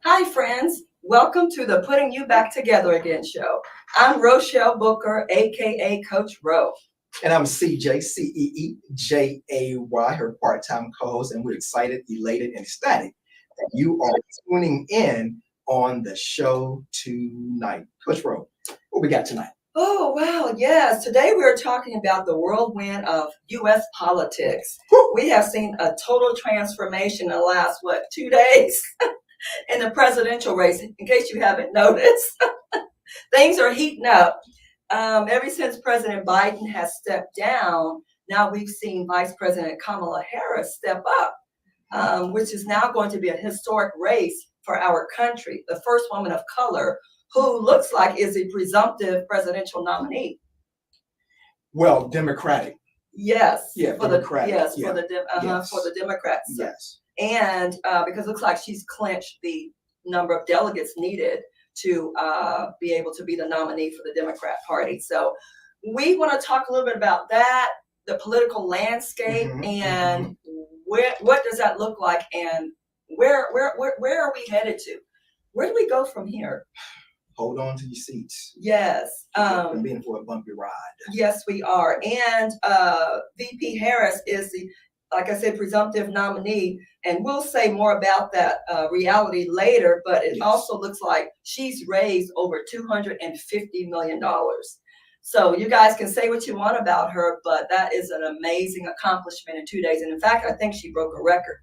Hi, friends. Welcome to the Putting You Back Together Again show. I'm Rochelle Booker, aka Coach Ro. And I'm CJ, CEEJAY, her part-time co-host, and we're excited, elated, and ecstatic that you are tuning in on the show tonight. Coach Ro, what we got tonight? Oh, wow, yes. Today we're talking about the whirlwind of U.S. politics. We have seen a total transformation in the last, 2 days in the presidential race, in case you haven't noticed. Things are heating up. Ever since President Biden has stepped down, now we've seen Vice President Kamala Harris step up, which is now going to be a historic race for our country. The first woman of color who looks like is a presumptive presidential nominee. Well, Democratic. Yes. Yeah, for Democratic. For the Democrats. Yes. And because it looks like she's clinched the number of delegates needed to be able to be the nominee for the Democrat Party. So we want to talk a little bit about that, the political landscape, and what does that look like, and where are we headed to? Where do we go from here? Hold on to your seats. Yes. We're being for a bumpy ride. Yes, we are. And VP Harris is the, like I said, presumptive nominee, and we'll say more about that reality later, but it also looks like she's raised over $250 million. So you guys can say what you want about her, but that is an amazing accomplishment in 2 days. And in fact, I think she broke a record.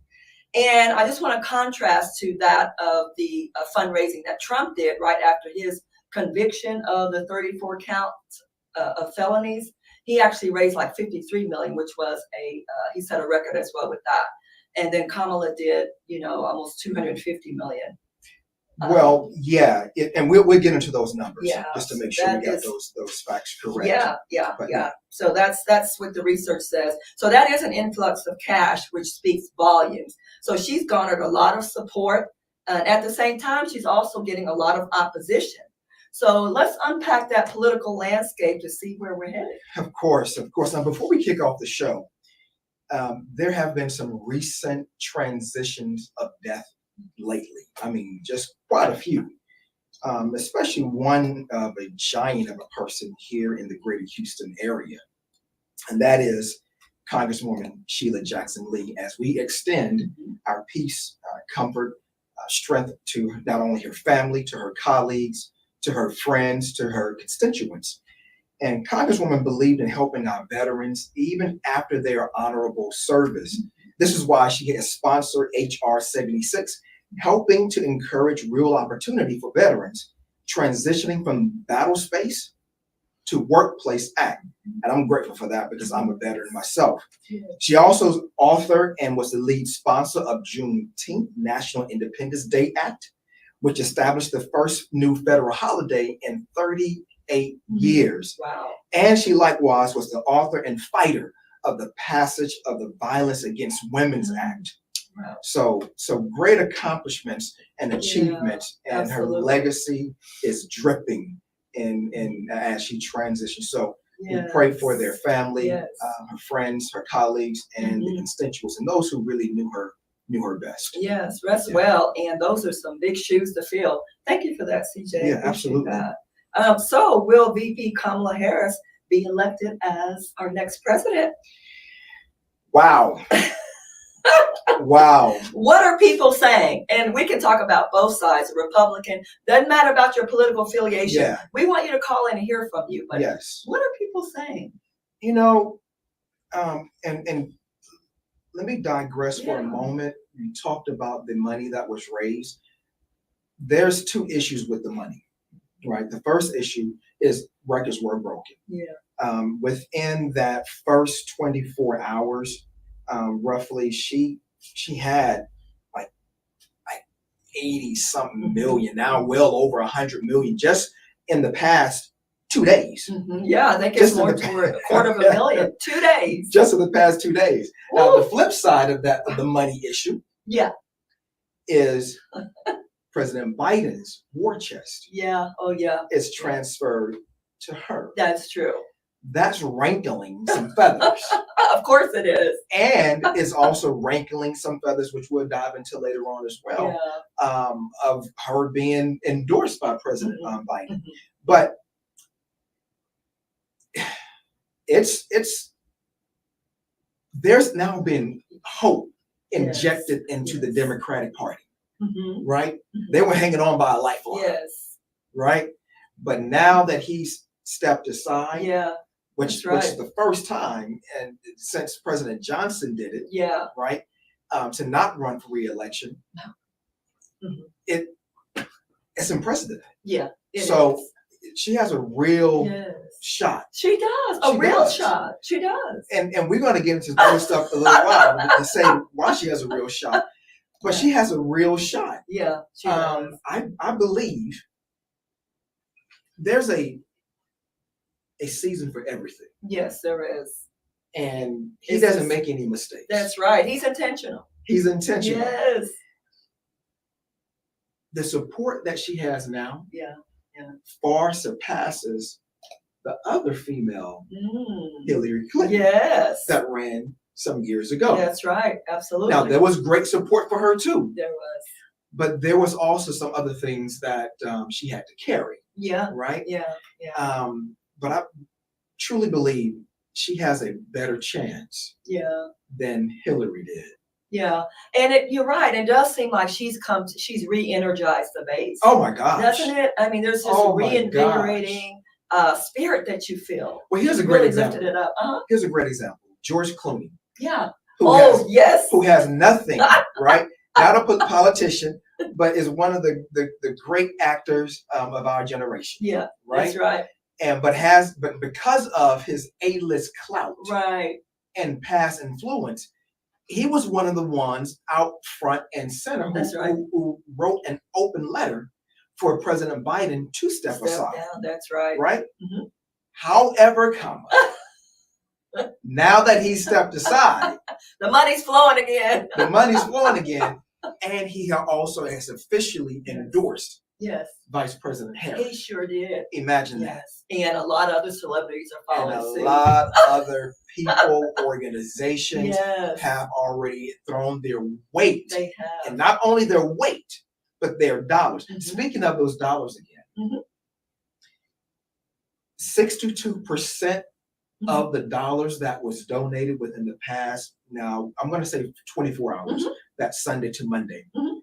And I just want to contrast to that of the fundraising that Trump did right after his conviction of the 34 counts of felonies. He actually raised like 53 million, which was he set a record as well with that. And then Kamala did, almost 250 million. Well, yeah, and we'll get into those numbers just to make sure we got those facts correct. Yeah. So that's what the research says. So that is an influx of cash, which speaks volumes. So she's garnered a lot of support, and at the same time, she's also getting a lot of opposition. So let's unpack that political landscape to see where we're headed. Of course. Now, before we kick off the show, there have been some recent transitions of death lately. I mean, just quite a few, especially one of a giant of a person here in the greater Houston area. And that is Congresswoman Sheila Jackson Lee, as we extend our peace, comfort, strength to not only her family, to her colleagues, to her friends, to her constituents. And Congresswoman believed in helping our veterans even after their honorable service. This is why she has sponsored HR 76, helping to encourage real opportunity for veterans transitioning from battle space to workplace act. And I'm grateful for that because I'm a veteran myself. She also authored and was the lead sponsor of Juneteenth National Independence Day Act, which established the first new federal holiday in 38 years. Wow. And she likewise was the author and fighter of the passage of the Violence Against Women's Act. Wow. So great accomplishments and achievements, and absolutely. Her legacy is dripping in as she transitions. So we pray for their family, her friends, her colleagues, and the constituents, and those who really knew her best. Yes, rest well. And those are some big shoes to fill. Thank you for that, CJ. Yeah, absolutely. So will VP Kamala Harris be elected as our next president? Wow. Wow. What are people saying? And we can talk about both sides, Republican. Doesn't matter about your political affiliation. Yeah. We want you to call in and hear from you. But yes. What are people saying? And let me digress for a moment. You talked about the money that was raised. There's two issues with the money, right? The first issue is records were broken. Yeah. Within that first 24 hours, roughly, she had like 80 something million, now well over 100 million just in the past 2 days. Yeah, I think it's Just in more the- toward $250,000. 2 days. Just in the past 2 days. Now, the Woo. flip side of that, of the money issue, Yeah, is President Biden's war chest yeah, oh yeah, is transferred to her. that's true. That's rankling some feathers. Of course it is. And is also rankling some feathers, which we'll dive into later on as well, Yeah. of her being endorsed by President Biden. Mhm. But it's there's now been hope injected into the yes. Democratic Party, Mhm. right? Mhm. They were hanging on by a lifeline, Yes. right? But now that he's stepped aside, Yeah. which that's is right. the first time and since President Johnson did it, Yeah. right, to not run for re-election, Mhm. it's unprecedented. Yeah. it So is. she has a real Yes. shot, She does. A She real does. shot. She does. and we're going to get into other stuff in a little while to say why she has a real shot. But she has a real shot. Yeah. She does. I believe there's a season for everything, Yes, there is. and he It's doesn't just- make any mistakes. That's right. He's intentional. He's intentional. Yes. The support that she has now Yeah. far surpasses the other female Mm. Hillary Clinton Yes. that ran some years ago. That's right. Absolutely. Now there was great support for her too, There was. but there was also some other things that she had to carry, Yeah. right? Yeah. Yeah. But I truly believe she has a better chance Yeah. than Hillary did. Yeah. And you're right. It does seem like she's re-energized the base. Oh my gosh! Doesn't it? I mean, there's this Oh my reinvigorating spirit that you feel. Well, here's a She's great really example. lifted it up. Here's a great example: George Clooney, Yeah. who Oh, has yes. who has nothing, right? Not a politician, but is one of the great actors of our generation, Yeah. right? That's right. But because of his A-list clout Right. and past influence, he was one of the ones out front and center That's right. who wrote an open letter for President Biden to step Step aside, down. That's right. right? Mhm. However, now that he stepped aside, The money's flowing again. the money's flowing again, and he also has officially endorsed Yes. Vice President He Harris. sure did. Imagine that. Yes. And a lot of other celebrities are And following a suit. lot of other people, organizations Yes. have already thrown their weight, They have. and not only their weight, but their dollars. Mhm. Speaking of those dollars again, Mhm. 62% Mhm. of the dollars that was donated within the past, now I'm going to say 24 hours, that Sunday to Monday, Mhm.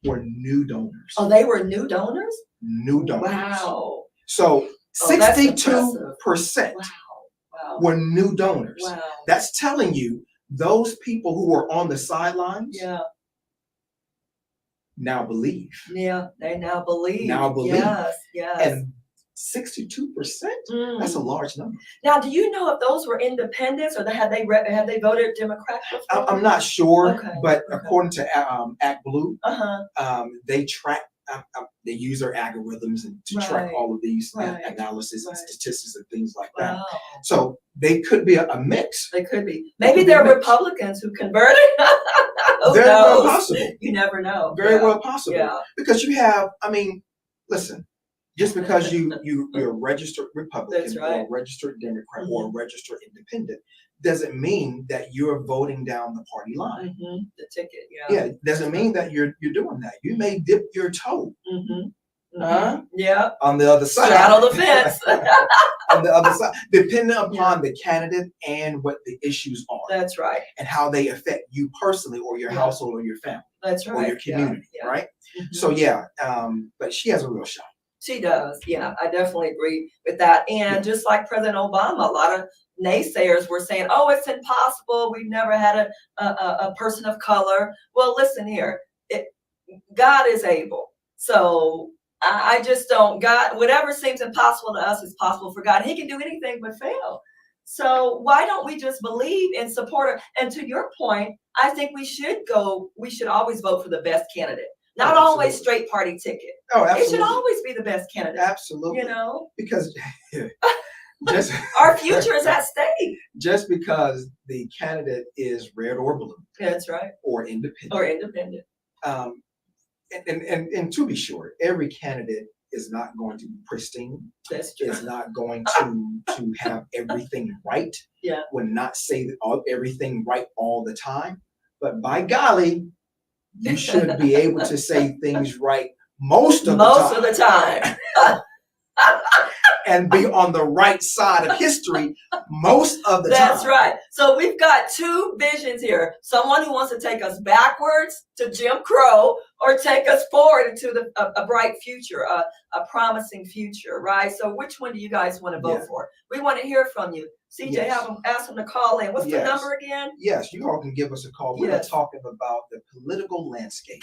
were new donors. Oh, they were new donors? New donors. Wow. So Oh, that's 62% Wow. were new donors. Wow. That's telling you those people who were on the sidelines Yeah. now believe. Yeah. They now believe. Now believe. Yes. Yes. And 62%, Mm. that's a large number. Now, do you know if those were independents or have they voted Democrat before? I'm not sure, Okay, but okay. according to Act Blue, Uh-huh. they track, they use their algorithms and to track Right, all of these right, analysis and right. statistics and things like that. Wow. So they could be a mix. They could be. They Maybe could be they're mixed. Republicans who converted. Who Very well knows? possible. You never know. Very Yeah. well possible. Yeah. Because you have, listen, just because you're a registered Republican That's or right. a registered Democrat or a registered Independent doesn't mean that you're voting down the party line. Mm-hmm. The ticket. Yeah. Yeah, it doesn't mean that you're doing that. You may dip your toe Mm-hmm. Huh? Yeah. on the other side. Straddle the fence. On the other side, depending upon the candidate and what the issues are That's right. and how they affect you personally or your Yeah. household or your family That's right. or your community, Yeah. right? Mhm. So but she has a real shot. She does. Yeah, I definitely agree with that. And just like President Obama, a lot of naysayers were saying, "Oh, it's impossible. We've never had a person of color." Well, listen here. God is able. So I just don't. God, whatever seems impossible to us is possible for God. He can do anything but fail. So why don't we just believe and support her? And to your point, I think we should always vote for the best candidate. Not Oh, always absolutely. straight party ticket. Oh, It should absolutely. always be the best candidate. Absolutely. You know, Because just our future is at stake. just because the candidate is red or blue That's right. or independent. Or independent. Um, and to be sure, every candidate is not going to be pristine. That's true. Is not going to have everything right. Yeah. Will not say everything right all the time. But by golly, you should be able to say things right most of the time. And be on the right side of history most of the time. That's right. So we've got two visions here. Someone who wants to take us backwards to Jim Crow or take us forward into a bright future, a promising future, right? So which one do you guys want to vote for? We want to hear from you. CJ, Yes. ask them to call in. What's the Yes. number again? Yes, you all can give us a call. We're Yes. talking about the political landscape.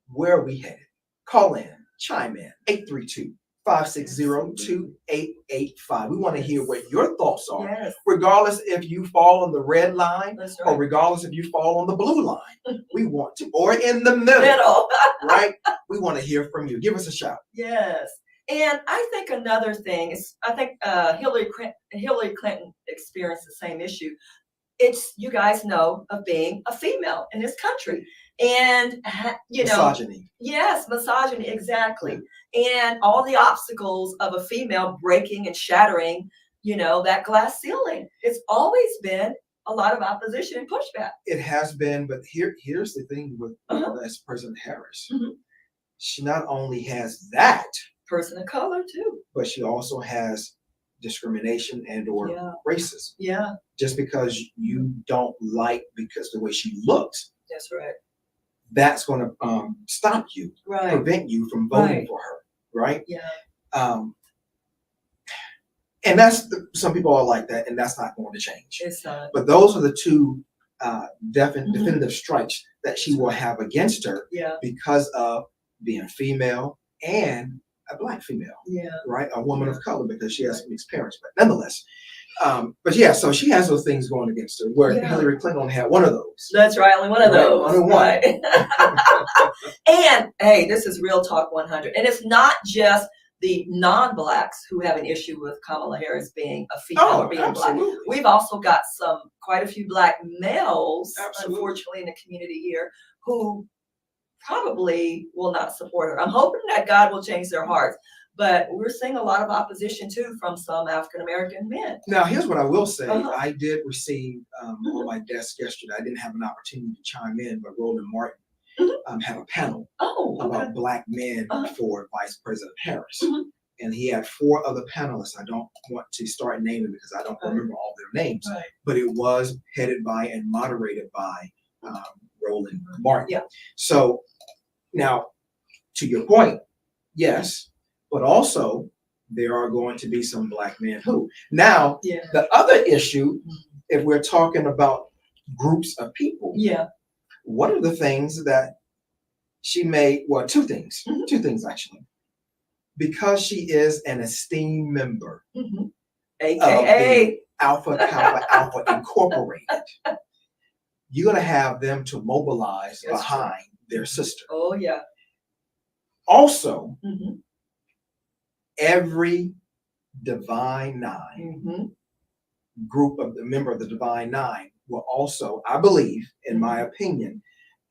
Where are we headed? Call in, chime in, 832-560-2885. We want to hear what your thoughts are, Yes, regardless if you fall on the red line that's or right. regardless if you fall on the blue line. We want to, or in the middle, Middle. right? We want to hear from you. Give us a shout. Yes. And I think another thing is, I think Hillary Clinton experienced the same issue. It's, you guys know, of being a female in this country. And, you know, Misogyny. yes, misogyny, exactly. And all the obstacles of a female breaking and shattering, you know, that glass ceiling. It's always been a lot of opposition and pushback. It has been, but here's the thing with Vice President Harris. Mhm. She not only has that, Person of color, too. but she also has discrimination and or Yeah. racism. Yeah, Just because you don't like because the way she looks, that's right. that's going to stop you, Right. prevent you from voting Right. for her, right? Yeah. And that's some people are like that, and that's not going to change. It's not. But those are the two Mhm. definitive strikes that she will have against her Yeah. because of being female and a black female, Yeah. right? A woman of color because she has mixed parents, but nonetheless. But yeah, so she has those things going against her. Where Yeah. Hillary Clinton only had one of those. That's right, only one of Right, those. only one. Right. And hey, this is Real Talk 100. And it's not just the non-blacks who have an issue with Kamala Harris being a female or being black. absolutely. We've also got quite a few black males, Absolutely. unfortunately, in the community here who probably will not support her. I'm hoping that God will change their hearts. But we're seeing a lot of opposition too from some African American men. Now, here's what I will say. Uh-huh. I did receive on my desk yesterday. I didn't have an opportunity to chime in, but Roland Martin had a panel Oh, okay. about black men Uh-huh. for Vice President Harris. Mhm. And he had 4 other panelists. I don't want to start naming because I don't Right. remember all their names, Right. but it was headed by and moderated by Roland Martin. Yeah. So now, to your point, yes, but also there are going to be some black men who. Now, Yeah. the other issue, if we're talking about groups of people, Yeah. one of the things that she made, well, 2 things, Mhm. 2 things actually. Because she is an esteemed member Mhm. AKA. Alpha Kappa Alpha Incorporated, you're going to have them to mobilize That's behind their sister. Oh, yeah. Also, Mhm. every Divine Nine Mhm. group of the member of the Divine Nine will also, I believe, in my opinion,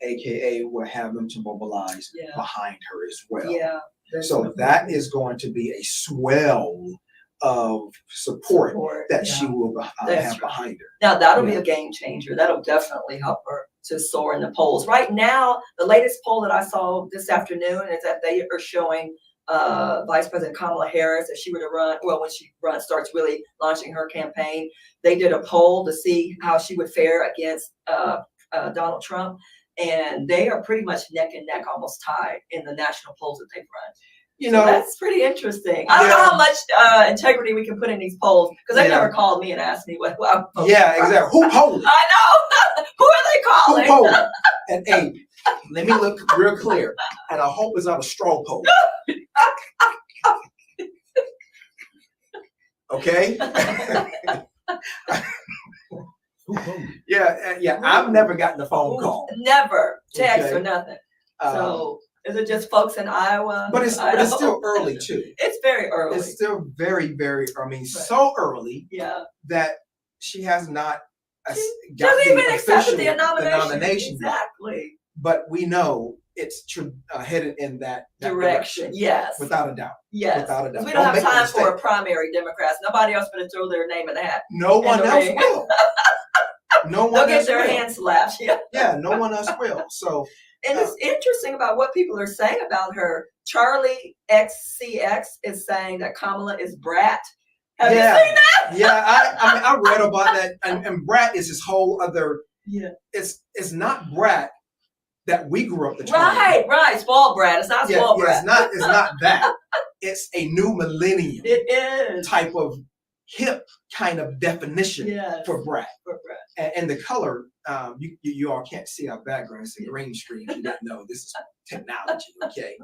AKA will have them to mobilize Yeah. behind her as well. Yeah. So that is going to be a swell of support that she will That's have right. behind her. Now that'll be Yeah. a game changer. That'll definitely help her to soar in the polls. Right now, the latest poll that I saw this afternoon is that they are showing Vice President Kamala Harris, if she were to run, well, when she starts really launching her campaign, they did a poll to see how she would fare against Donald Trump, and they are pretty much neck and neck, almost tied in the national polls that they've run. You So know, that's pretty interesting. I don't know Yeah. how much integrity we can put in these polls because they Yeah. never called me and asked me what I'm voting yeah, for. exactly. Who polled? I know. Who are they Who calling? polled? And hey, let me look real clear. And I hope it's not a straw poll. Okay? Who told you? Yeah, I've never gotten a phone call. Never text Okay. or nothing. So is it just folks in Iowa? But it's still early too. It's very early. It's still very, very, so early Yeah. that she has not She got doesn't even the accepted the official nomination. yet. Exactly. But we know it's headed in that Direction. Yes. without a doubt. Yes. Without a doubt. We don't have make no time for a mistake. primary Democrats. Nobody else going to throw their name in the hat. No one the else ring. will. No one They'll get else their will. hands slapped. Yeah. Yeah, no one else will. So, And it's interesting about what people are saying about her. Charlie XCX is saying that Kamala is brat. Have you seen that? Yeah, I mean, I read about that, and brat is this whole other. Yeah. It's not brat that we grew up the term. Right. Spoiled brat. It's not spoiled brat. It's not that. It's a new millennium. It is type of hip kind of definition for brat. And the color, you all can't see our background. It's a green screen. You didn't know this is technology, okay?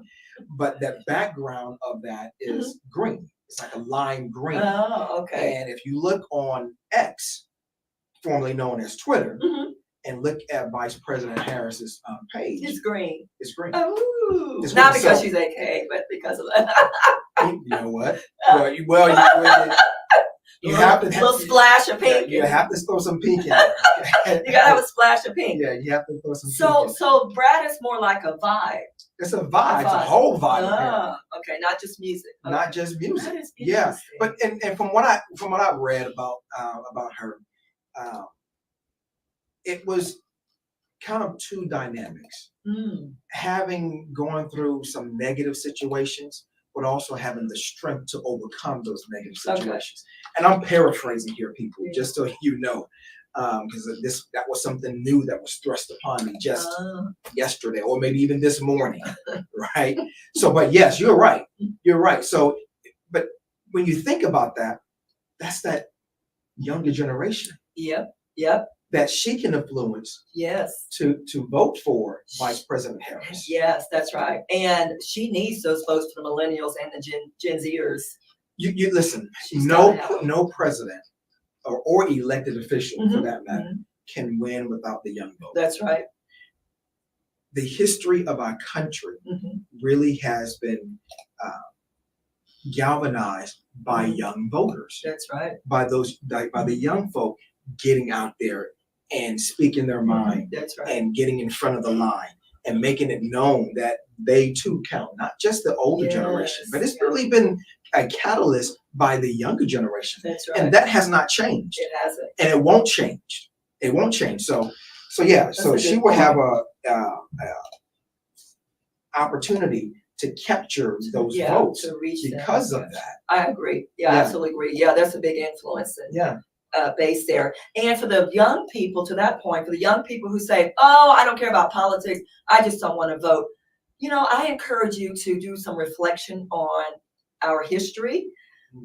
But that background of that is green. It's like a lime green. Oh, okay. And if you look on X, formerly known as Twitter, and look at Vice President Harris's page, it's green. It's green. Oh, it's not green. because So, she's AKA, but because of that. You know what? You have to little splash of pink. You have to throw some pink in it. You gotta have a splash of pink. Yeah, you have to throw some pink in it. So Brad is more like a vibe. It's a vibe. It's a whole vibe. Okay, not just music. Okay. Not just music. That is Yeah, but and from what I've read about her, it was kind of two dynamics. Having gone through some negative situations, but also having the strength to overcome those negative situations. And I'm paraphrasing here, people, just so you know, because that was something new that was thrust upon me just yesterday, or maybe even this morning, right? So, but yes, you're right. You're right. So, but when you think about that, that's that younger generation. Yep. That she can influence. Yes. To vote for Vice President Harris. Yes, that's right. And she needs those votes for the millennials and the Gen Zers. You listen. No president or elected official, for that matter, can win without the young vote. That's right. The history of our country really has been galvanized by young voters. That's right. By the young folk getting out there and speaking their mind. That's right. And getting in front of the line and making it known that they too count, not just the older generation, but it's really been a catalyst by the younger generation. That's right. And that has not changed. It hasn't. And it won't change. It won't change. So she will have a opportunity to capture those votes to reach because them. of that. I agree. Yeah, I absolutely agree. Yeah, that's a big influence. Base there. And for the young people, to that point, for the young people who say, oh, I don't care about politics, I just don't want to vote. I encourage you to do some reflection on our history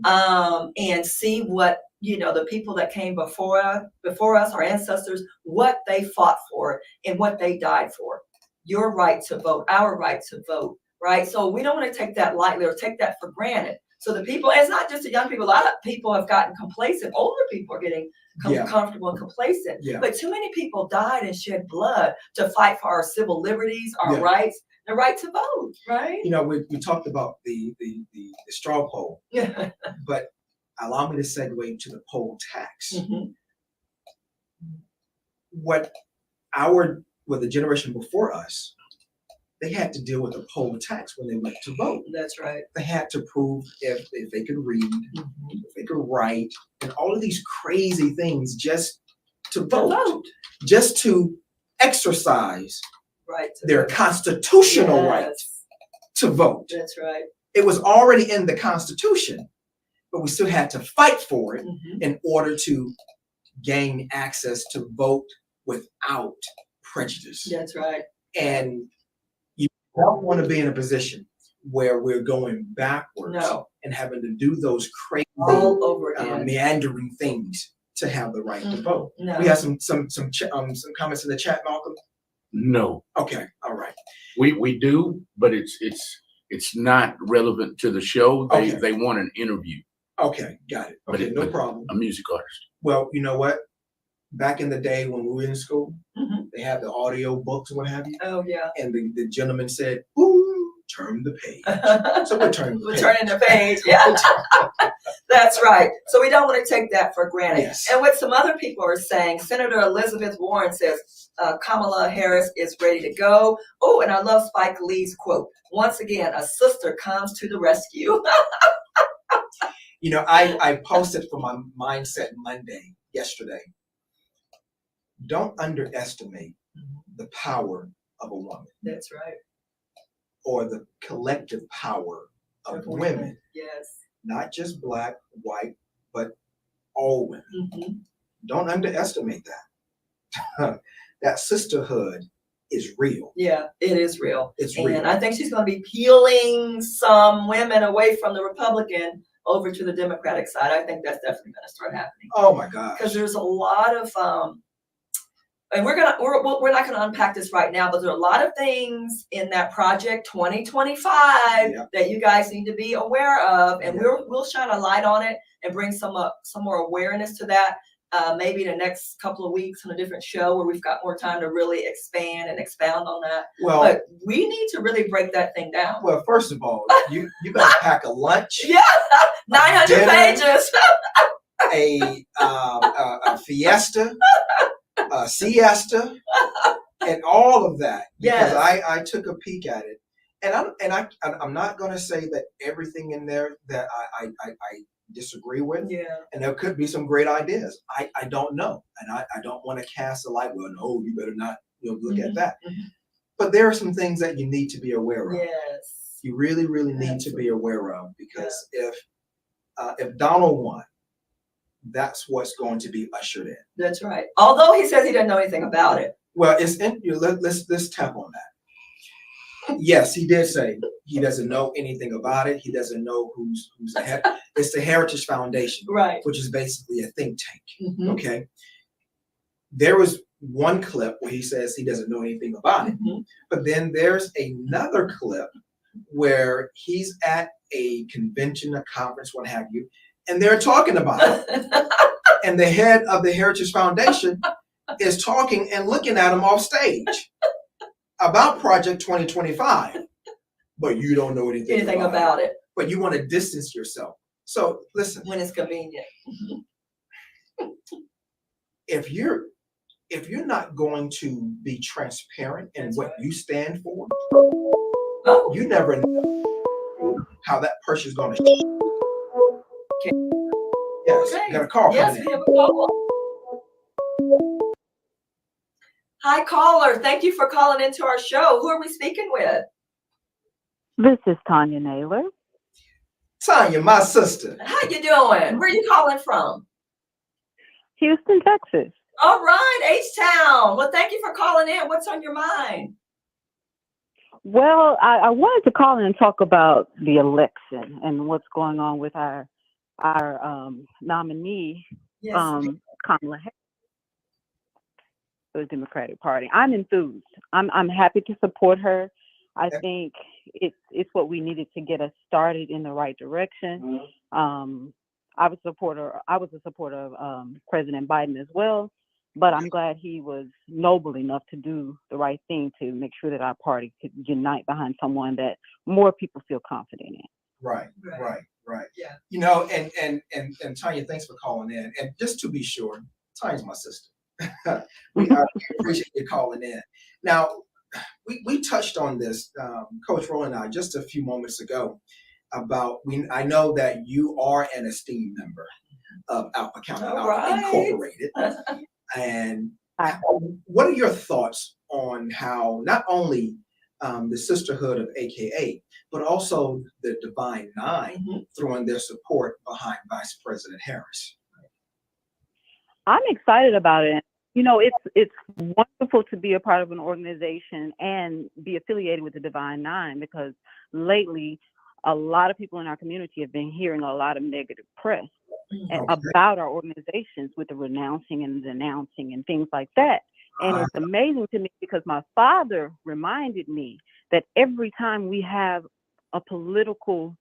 and see what, the people that came before us, our ancestors, what they fought for and what they died for. Your right to vote, our right to vote, right? So we don't want to take that lightly or take that for granted. So the people, and it's not just the young people, a lot of people have gotten complacent. Older people are getting comfortable and complacent. Yeah. But too many people died and shed blood to fight for our civil liberties, our rights, the right to vote, right? We talked about the straw poll, but allow me to segue to the poll tax. What the generation before us, they had to deal with a poll tax when they went to vote. That's right. They had to prove if they could read, if they could write, and all of these crazy things just to vote. Just to exercise their constitutional right to vote. That's right. It was already in the Constitution, but we still had to fight for it in order to gain access to vote without prejudice. That's right. And you don't want to be in a position where we're going backwards and having to do those crazy all over again, meandering things to have the right to vote. No. We have some comments in the chat, Malcolm. No. Okay. All right. We do, but it's not relevant to the show. They want an interview. Okay, got it. Okay, no problem. A music artist. Well, you know what? back in the day when we were in school, Mhm. they had the audio books and what have you. Oh, yeah. And the gentleman said, "Ooh, turn the page." So we're turning the We're page. turning the page. Yeah, that's right. So we don't want to take that for granted. Yes. And what some other people are saying, Senator Elizabeth Warren says Kamala Harris is ready to go. Oh, and I love Spike Lee's quote. Once again, a sister comes to the rescue. You know, I posted for my Mindset Monday yesterday. Don't underestimate the power of a woman That's right. or the collective power of women, Yes. not just black, white, but all women. Mhm. Don't underestimate that. That sisterhood is real. Yeah, it is real. It's And real. I think she's going to be peeling some women away from the Republican over to the Democratic side. I think that's definitely going to start happening Oh my gosh. because there's a lot of, and we're not gonna unpack this right now, but there are a lot of things in that project 2025 Yeah. that you guys need to be aware of, and Yeah. we'll shine a light on it and bring some more awareness to that. Maybe in the next couple of weeks on a different show where we've got more time to really expand and expound on that. Well, But we need to really break that thing down. well, first of all, you better pack a lunch, Yeah, 900 dinner. pages. a fiesta, a siesta, and all of that. Because Yes. I took a peek at it, and I'm not going to say that everything in there that I disagree with, Yeah. and there could be some great ideas. I don't know, and I don't want to cast a light. Well, no, you better not look at Mhm, that. mhm. But there are some things that you need to be aware of. Yes. You really, really need to be aware of, because if Donald won, that's what's going to be ushered in. That's right. Although he says he doesn't know anything about it. Well, it's in. Let's tap on that. Yes, he did say he doesn't know anything about it. He doesn't know who's ahead. It's the Heritage Foundation, Right. which is basically a think tank. Mhm. Okay. There was one clip where he says he doesn't know anything about it, Mhm. but then there's another clip where he's at a convention, a conference, what have you, and they're talking about it. And the head of the Heritage Foundation is talking and looking at him off stage about Project 2025, but you don't know anything about it But you want to distance yourself. So listen, when it's convenient. if you're not going to be transparent in That's what right. you stand for, Oh, you never know how that person's going to. Yes, okay. got a call Yes, coming we in. have a caller. Hi, caller. Thank you for calling into our show. Who are we speaking with? This is Tanya Naylor. Tanya, my sister. How you doing? Where are you calling from? Houston, Texas. All right, H-Town. Well, thank you for calling in. What's on your mind? Well, I wanted to call in and talk about the election and what's going on with our nominee, Yes. Kamala Harris for the Democratic Party. I'm enthused. I'm happy to support her. I think it's what we needed to get us started in the right direction. I was a supporter of President Biden as well, but I'm glad he was noble enough to do the right thing to make sure that our party could unite behind someone that more people feel confident in. Right. Yeah. You know, and Tanya, thanks for calling in. And just to be sure, Tanya's my sister. I appreciate you calling in. Now, we touched on this, Coach Roland and I, just a few moments ago about I know that you are an esteemed member of Alpha County All Alpha right. Incorporated. And what are your thoughts on how not only the Sisterhood of AKA, but also the Divine Nine throwing their support behind Vice President Harris? I'm excited about it. You know, it's wonderful to be a part of an organization and be affiliated with the Divine Nine, because lately a lot of people in our community have been hearing a lot of negative press about our organizations with the renouncing and denouncing and things like that. And it's amazing to me because my father reminded me that every time we have a political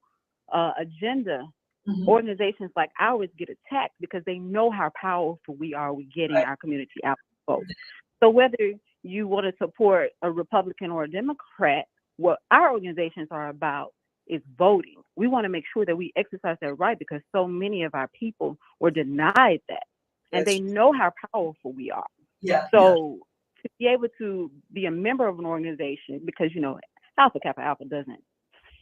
agenda, Mhm. Organizations like ours get attacked because they know how powerful we are with getting Right. our community out to vote. So whether you want to support a Republican or a Democrat, what our organizations are about is voting. We want to make sure that we exercise that right because so many of our people were denied that. And That's they know how powerful we are. Yeah. So to be able to be a member of an organization, because Alpha Kappa Alpha doesn't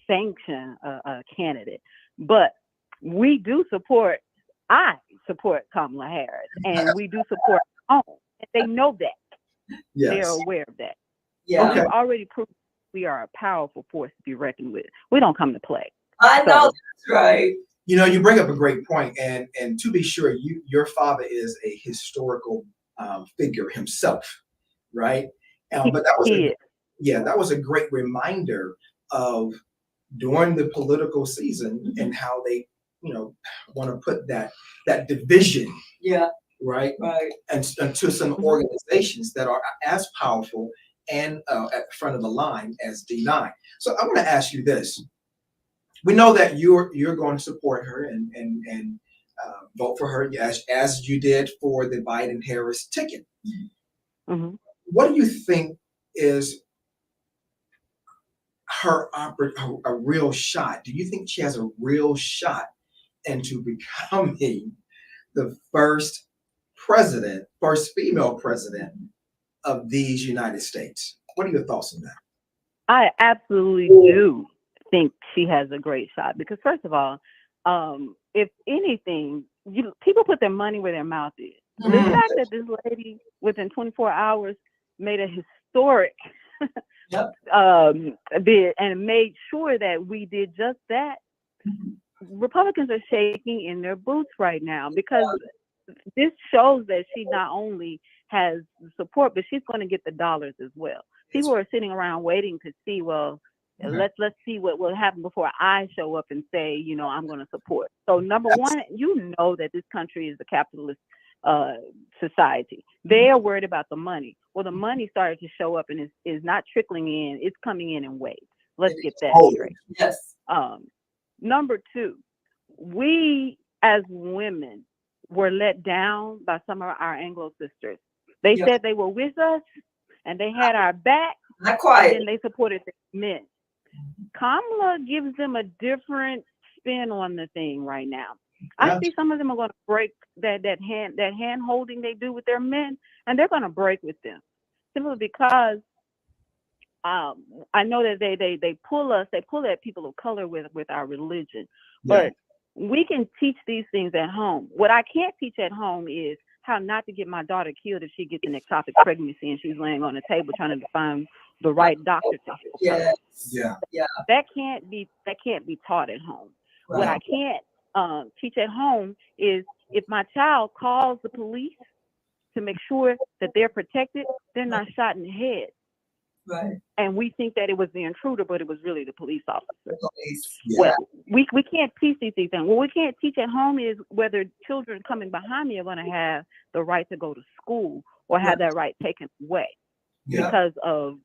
sanction a candidate, but we do support. I support Kamala Harris, and we do support home. And they know that. They Yes. are aware of that. Yeah. Okay. We've already proved we are a powerful force to be reckoned with. We don't come to play. I know So- that's right. You bring up a great point, and to be sure, your father is a historical figure himself, right? But that was He is. that was a great reminder of during the political season and how they, want to put that division, Yeah. right, Right. and to some organizations that are as powerful and at the front of the line as D9. So I want to ask you this. We know that you're going to support her and vote for her as you did for the Biden Harris ticket. Mhm. What do you think is a real shot? Do you think she has a real shot into becoming the first female president of these United States? What are your thoughts on that? I absolutely do think she has a great shot because, first of all, if anything, people put their money where their mouth is. The Mhm. fact that this lady, within 24 hours, made a historic Yep. bid and made sure that we did just that. Mhm. Republicans are shaking in their boots right now because this shows that she not only has the support, but she's going to get the dollars as well. People are sitting around waiting to see, well, let's see what will happen before I show up and say, I'm going to support. So number one, that this country is a capitalist society. They are worried about the money. Well, the money started to show up and is not trickling in. It's coming in waves. Let's get that straight. Yes. Number two, we as women were let down by some of our Anglo sisters. They Yeah. said they were with us and they had our back, Not and quite. then they supported the men. Kamala gives them a different spin on the thing right now. Yeah. I see some of them are going to break that hand holding they do with their men, and they're going to break with them simply because I know that they pull at people of color with our religion, but we can teach these things at home. What I can't teach at home is how not to get my daughter killed if she gets an ectopic pregnancy and she's laying on the table trying to find the right doctor to help her. Yes. That can't be taught at home. What I can't teach at home is if my child calls the police to make sure that they're protected, they're not shot in the head. Right. And we think that it was the intruder, but it was really the police officer. Police. Well, we can't teach these things. What we can't teach at home is whether children coming behind me are going to have the right to go to school or have that right taken away because of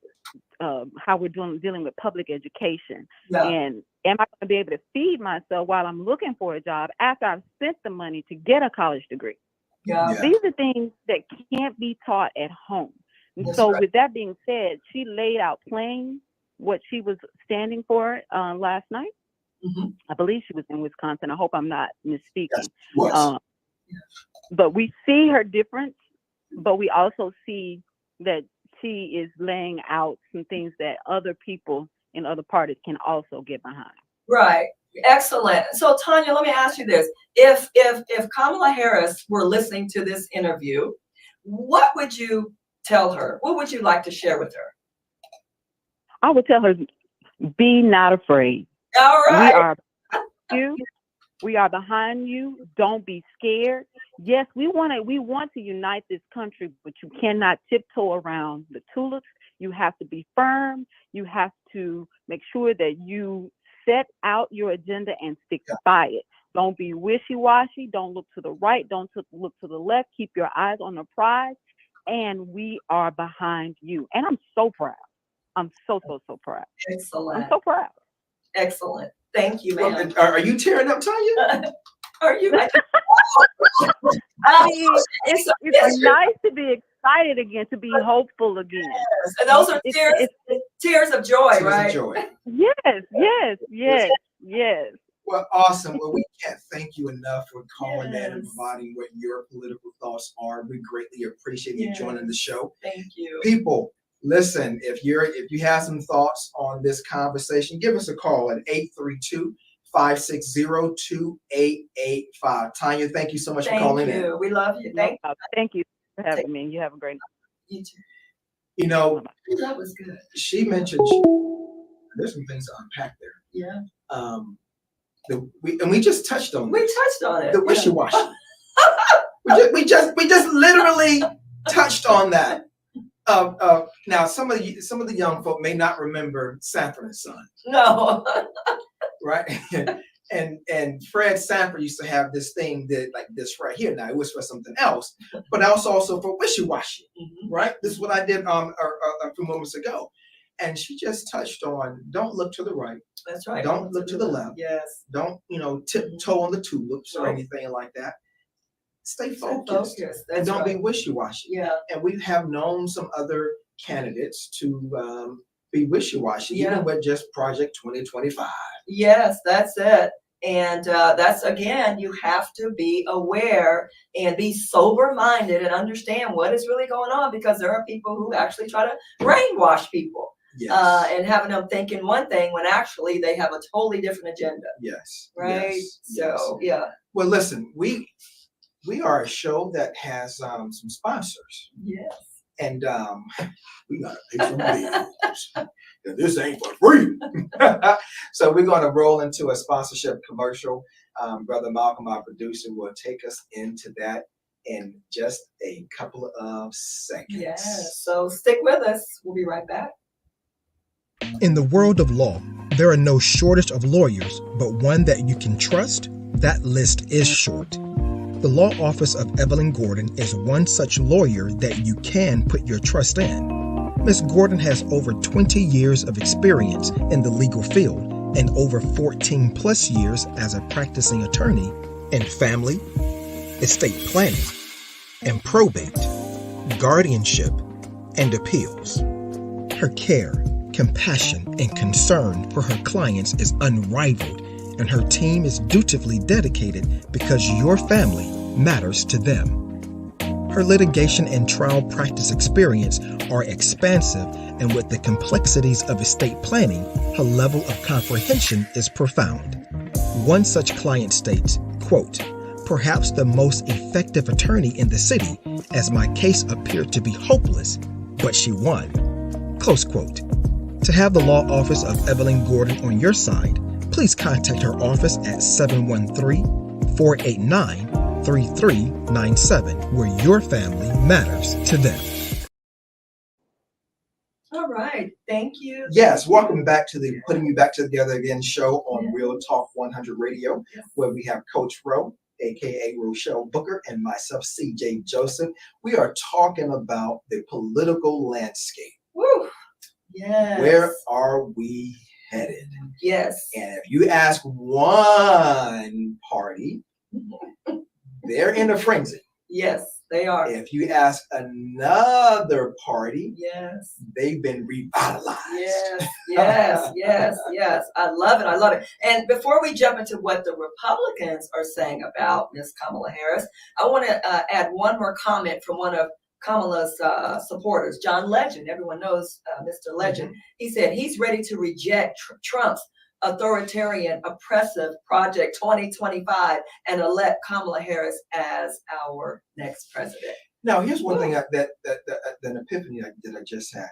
how we're dealing with public education. Yeah. And am I going to be able to feed myself while I'm looking for a job after I've spent the money to get a college degree? Yeah. These are things that can't be taught at home. And That's so right. with that being said, she laid out plain what she was standing for last night. Mhm. I believe she was in Wisconsin. I hope I'm not misspeaking. Was. But we see her difference, but we also see that she is laying out some things that other people in other parties can also get behind. Right. Excellent. So Tanya, let me ask you this. If Kamala Harris were listening to this interview, what would you tell her? What would you like to share with her? I would tell her, be not afraid. All right. We are you. We are behind you. Don't be scared. Yes, we want to unite this country, but you cannot tiptoe around the tulips. You have to be firm. You have to make sure that you set out your agenda and stick by it. Don't be wishy-washy. Don't look to the right. Don't look to the left. Keep your eyes on the prize. And we are behind you. And I'm so proud. I'm so proud. Excellent. I'm so proud. Excellent. Thank you, Well, ma'am. are you tearing up, Tanya? Are you? I mean, It's it's nice to be excited again, to be hopeful again. and those are It's- tears of joy, Tears of right? joy. Yes. Well, awesome. Well, we can't thank you enough for calling in and Yes. providing what your political thoughts are. We greatly appreciate you joining the show. Thank you. People, listen, if you have some thoughts on this conversation, give us a call at 832-560-2885. Tanya, thank you so much for Thank calling in. you. We love you. Thank Thank you for having me. You have a great you too. You know, That was good. she mentioned there's some things to unpack there. Yeah. We just touched on We this. touched on it. The Yeah. wishy-washy. we just literally touched on that. Now some of the young folk may not remember Sanford and Son, No. right? and Fred Sanford used to have this thing that like this right here. Now it was for something else, but also for wishy-washy, Mhm. right? This is what I did a few moments ago, and she just touched on don't look to the right, That's right. Don't look to the left. Yes. don't tiptoe on the tulips or No. anything like that. Stay Stay focused. focused. And That's don't be right. wishy-washy. Yeah. And we have known some other candidates to be wishy-washy, Yeah. even with just Project 2025. Yes, that's it. And that's again, you have to be aware and be sober-minded and understand what is really going on, because there are people who actually try to brainwash people Yes. and having them thinking one thing when actually they have a totally different agenda, Yes. right? Yes. So yes. yeah. Well, listen, we are a show that has some sponsors, Yes. and we gotta pay some bills. This ain't for free. So we're gonna roll into a sponsorship commercial. Brother Malcolm, our producer, will take us into that in just a couple of seconds. Yes. So stick with us. We'll be right back. In the world of law, there are no shortage of lawyers, but one that you can trust, that list is short. The law office of Evelyn Gordon is one such lawyer that you can put your trust in. Ms. Gordon has over 20 years of experience in the legal field and over 14 plus years as a practicing attorney in family, estate planning, and probate, guardianship, and appeals. Her care, compassion, and concern for her clients is unrivaled, and her team is dutifully dedicated because your family matters to them. Her litigation and trial practice experience are expansive, and with the complexities of estate planning, her level of comprehension is profound. One such client states, quote, "Perhaps the most effective attorney in the city, as my case appeared to be hopeless, but she won." Close quote. To have the law office of Evelyn Gordon on your side, please contact her office at 713-489-3397, where your family matters to them. All right. Thank you. Yes, welcome back to the Putting You Back Together Again show on Real Talk 100 Radio, Yes. where we have Coach Rowe, aka Rochelle Booker, and myself, CJ Joseph. We are talking about the political landscape. Woo. Yes. Where are we headed? Yes. And if you ask one party, they're in a frenzy. Yes, they are. If you ask another party, Yes. they've been revitalized. Yes. I love it. I love it. And before we jump into what the Republicans are saying about Ms. Kamala Harris, I want to add one more comment from one of Kamala's supporters, John Legend. Everyone knows Mr. Legend. He said he's ready to reject Trump's authoritarian, oppressive Project 2025 and elect Kamala Harris as our next president. Now, here's one thing that an epiphany that I just had,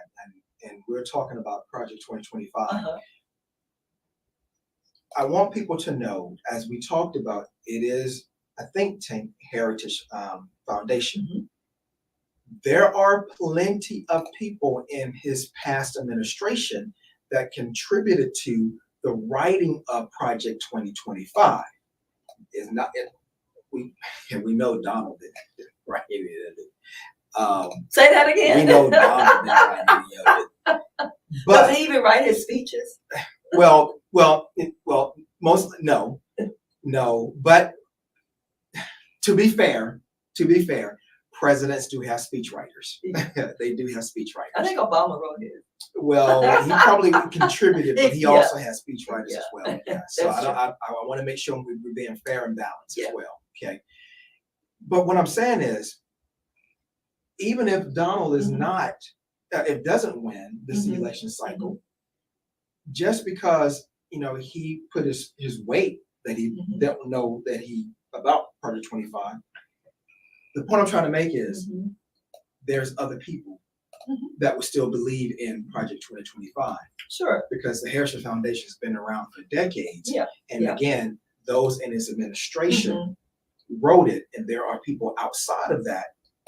and we're talking about Project 2025. Uh-huh. I want people to know, as we talked about, it is a think tank, Heritage Foundation. Mhm. There are plenty of people in his past administration that contributed to the writing of Project 2025. Is not it, we know Donald didn't write any of it. Say that again. We know Donald didn't write any of it. Does But he even write his speeches? well, no. But to be fair, presidents do have speechwriters. They do have speechwriters. I think Obama wrote his. Well, he probably contributed, but he Yeah. also has speechwriters Yeah. as well. Yeah. So That's I want to make sure we're being fair and balanced Yeah. as well. Okay. But what I'm saying is, even if Donald is Mhm. not, it doesn't win this Mhm. election cycle, just because he put his weight that he Mhm. don't know that he about Project 25. The point I'm trying to make is Mhm. there's other people Mhm. that will still believe in Project 2025 Sure. because the Harrison Foundation has been around for decades. Yeah. And Yeah. again, those in his administration Mhm. wrote it, and there are people outside of that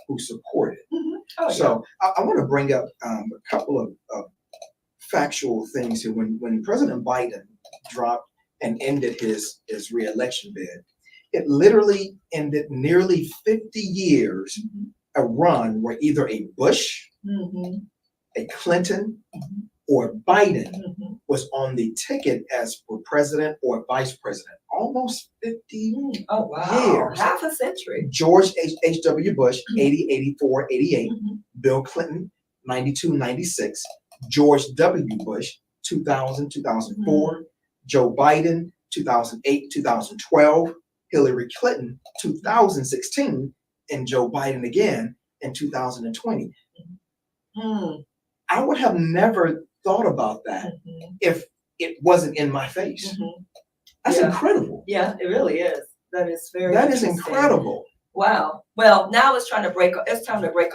who support it. Mhm. Oh, So I want to bring up a couple of factual things here. When President Biden dropped and ended his reelection bid, it literally ended nearly 50 years Mhm. a run where either a Bush, Mhm. a Clinton, Mhm. or Biden Mhm. was on the ticket as for president or vice president. Almost 50 Oh, wow. years. Half a century. George H.W. Bush, 80, 84, 88. Mhm. Bill Clinton, 92, 96. George W. Bush, 2000, 2004. Joe Biden, 2008, 2012. Hillary Clinton, 2016. And Joe Biden again in 2020. Mhm. I would have never thought about that Mhm. if it wasn't in my face. Mhm. That's Yeah. incredible. Yeah, it really is. That is very That is interesting. incredible. Wow. Well, now it's time to break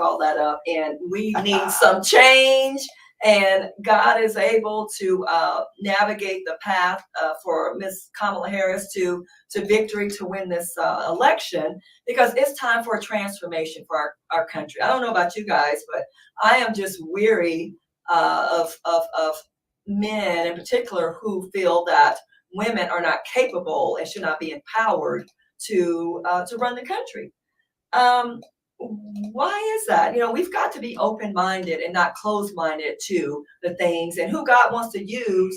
all that up, and we need some change. And God is able to navigate the path for Miss Kamala Harris to victory to win this election, because it's time for a transformation for our country. I don't know about you guys, but I am just weary of men in particular who feel that women are not capable and should not be empowered to run the country. Why is that? We've got to be open-minded and not closed-minded to the things and who God wants to use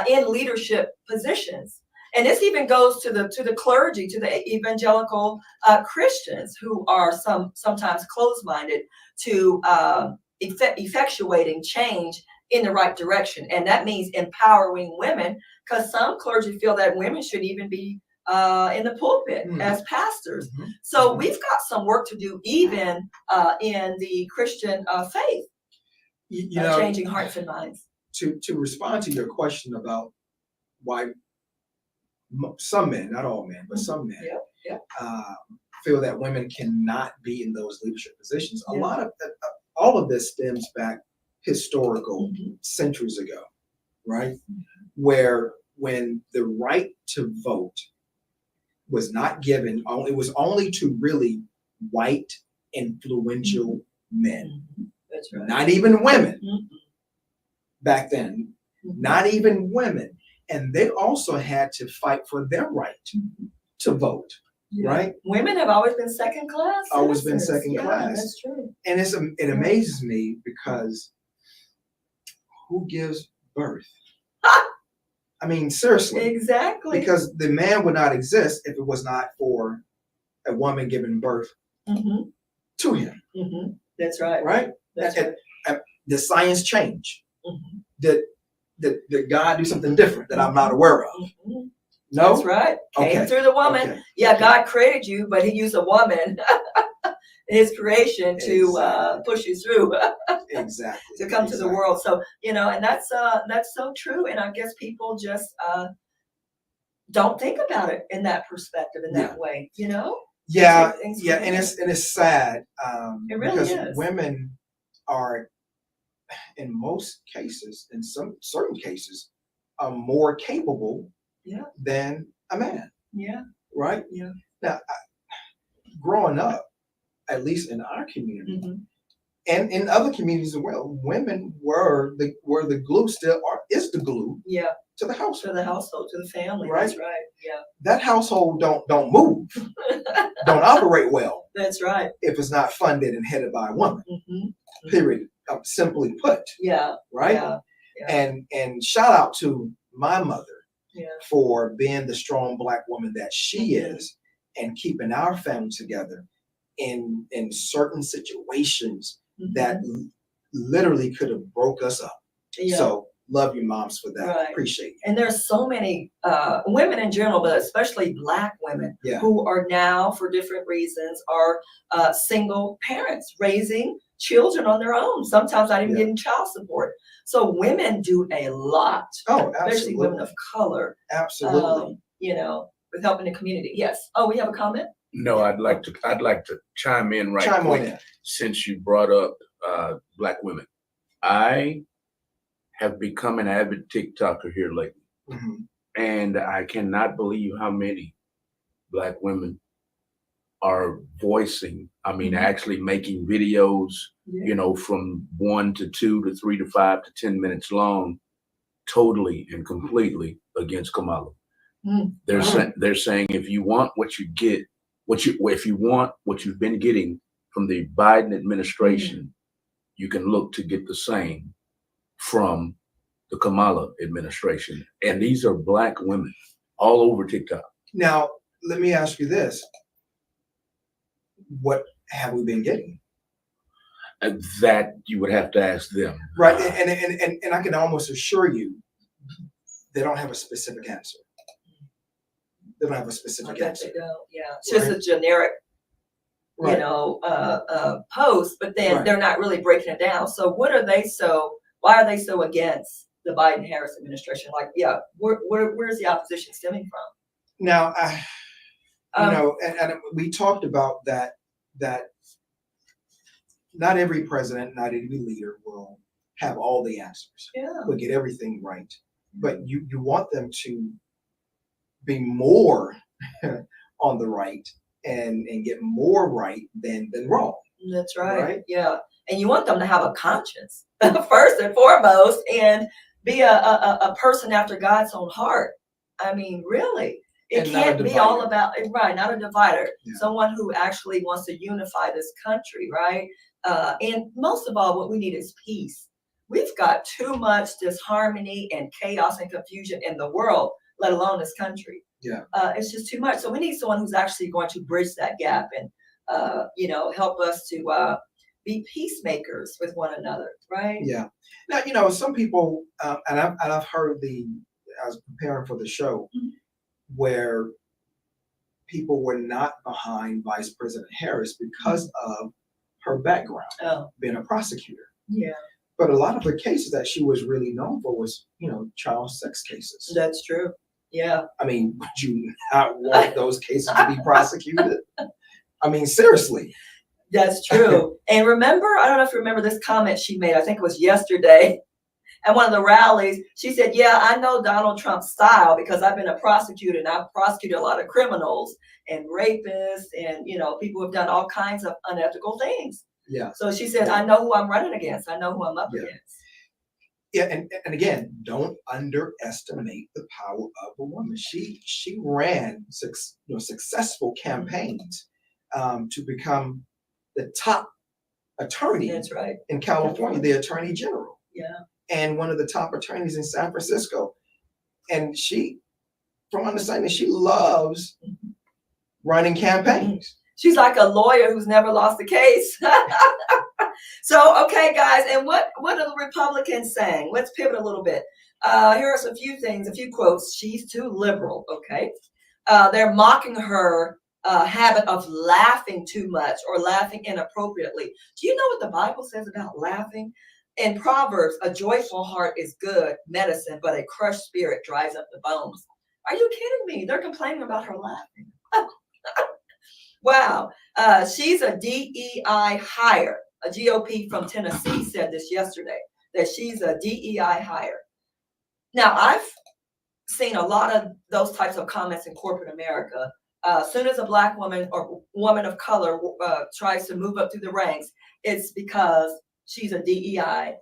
in leadership positions. And this even goes to the clergy, to the evangelical Christians who are sometimes closed-minded to effectuating change in the right direction. And that means empowering women, because some clergy feel that women should even be in the pulpit as pastors. Mhm. So we've got some work to do, even in the Christian faith, changing hearts and minds. To respond to your question about why some men, not all men, but some men, Yep. feel that women cannot be in those leadership positions. A Yeah. lot of all of this stems back historical Mhm. centuries ago, right? Where when the right to vote was not given, it was only to really white influential men, Mhm. That's right. not even women Mhm. back then, Mhm. not even women. And they also had to fight for their right to vote, Yeah. right? Women have always been second class. Always been citizens. second Yeah, class. That's true. And it amazes me because who gives birth? I mean, seriously, Exactly. because the man would not exist if it was not for a woman giving birth Mhm. to him, That's right. right? That's And- right. and did science change? Mhm. Did God do something different that I'm not aware of? Mhm. No? That's right. Came Okay. through the woman. Okay. Yeah, Okay. God created you, but He used a woman in His creation to Exactly. push you through Exactly. to come to the Exactly. world. So and that's so true. And I guess people just don't think about it in that perspective, in that way. Yeah, take things yeah, for and it's sad It really because is. women are, in most cases, in some certain cases, are more capable Yeah. than a man, Yeah. right? Yeah. Now, growing up, at least in our community Mhm. and in other communities as well, women were the glue, is the glue Yeah. to the house. To the household, to the family. Right. That's right. Yeah. That household don't move, don't operate well That's right. if it's not funded and headed by a woman. Mhm. Period. Simply put, Yeah. right? Yeah. And shout out to my mother, Yeah. for being the strong Black woman that she is and keeping our family together in certain situations that literally could have broke us up. Yeah. So love you, moms, for that. Right. Appreciate you. And there's so many women in general, but especially Black women Yeah. who are now, for different reasons, are single parents raising children on their own. Sometimes not even Yeah. getting child support. So women do a lot, Oh, especially absolutely. women of color, Absolutely. with helping the community. Yes. Oh, we have a comment? No, I'd like to chime in right Chime quick on in. since you brought up Black women. I have become an avid TikToker here lately, Mhm. and I cannot believe how many Black women are voicing. I mean, Mhm. actually making videos, Yeah. you know, from 1 to 2 to 3 to 5 to 10 minutes long, totally and completely against Kamala. Mm. They're saying if you want what you get, if you want what you've been getting from the Biden administration, you can look to get the same from the Kamala administration. And these are Black women all over TikTok. Now, let me ask you this. What have we been getting? And that you would have to ask them. Right. And I can almost assure you they don't have a specific answer. They don't have a I specific bet answer. they don't. Yeah. It's just Right. a generic, Right. post, but then Right. they're not really breaking it down. So why are they so against the Biden-Harris administration? Like, yeah, where's the opposition stemming from? Now, Um, and we talked about that not every president, not every leader will have all the answers, Yeah. will get everything right. But you want them to be more on the right and get more right than wrong. That's right. Right? Yeah. And you want them to have a conscience first and foremost and be a person after God's own heart. I mean, really. It And not a can't be all divider. about, right, not a divider. Yeah. Someone who actually wants to unify this country, right? And most of all, what we need is peace. We've got too much disharmony and chaos and confusion in the world, let alone this country. Yeah. It's just too much. So we need someone who's actually going to bridge that gap and, help us to be peacemakers with one another, right? Yeah. Now, some people, and I've heard I was preparing for the show, Mhm. where people were not behind Vice President Harris because of her background, Oh, being a prosecutor. yeah, But a lot of the cases that she was really known for was, child sex cases. that's true. Yeah. I mean, would you not want those cases to be prosecuted? I mean, seriously. That's true. And remember, I don't know if you remember this comment she made, I think it was yesterday, at one of the rallies. She said, yeah, I know Donald Trump's style because I've been a prosecutor and I've prosecuted a lot of criminals and rapists and, people who've done all kinds of unethical things. Yeah. So she said, I know who I'm running against. I know who I'm up Yeah. against. Yeah, and again, don't underestimate the power of a woman. She ran successful campaigns to become the top attorney That's right. in California, the attorney general, Yeah. and one of the top attorneys in San Francisco. And she, from understanding, she loves running campaigns. She's like a lawyer who's never lost a case. So, okay, guys, and what are the Republicans saying? Let's pivot a little bit. Here are some few things, a few quotes. She's too liberal, okay? They're mocking her habit of laughing too much or laughing inappropriately. Do you know what the Bible says about laughing? In Proverbs, a joyful heart is good medicine, but a crushed spirit dries up the bones. Are you kidding me? They're complaining about her laughing. Wow. She's a DEI hire. A GOP from Tennessee said this yesterday, that she's a DEI hire. Now, I've seen a lot of those types of comments in corporate America. As soon as a Black woman or woman of color tries to move up through the ranks, it's because she's a DEI,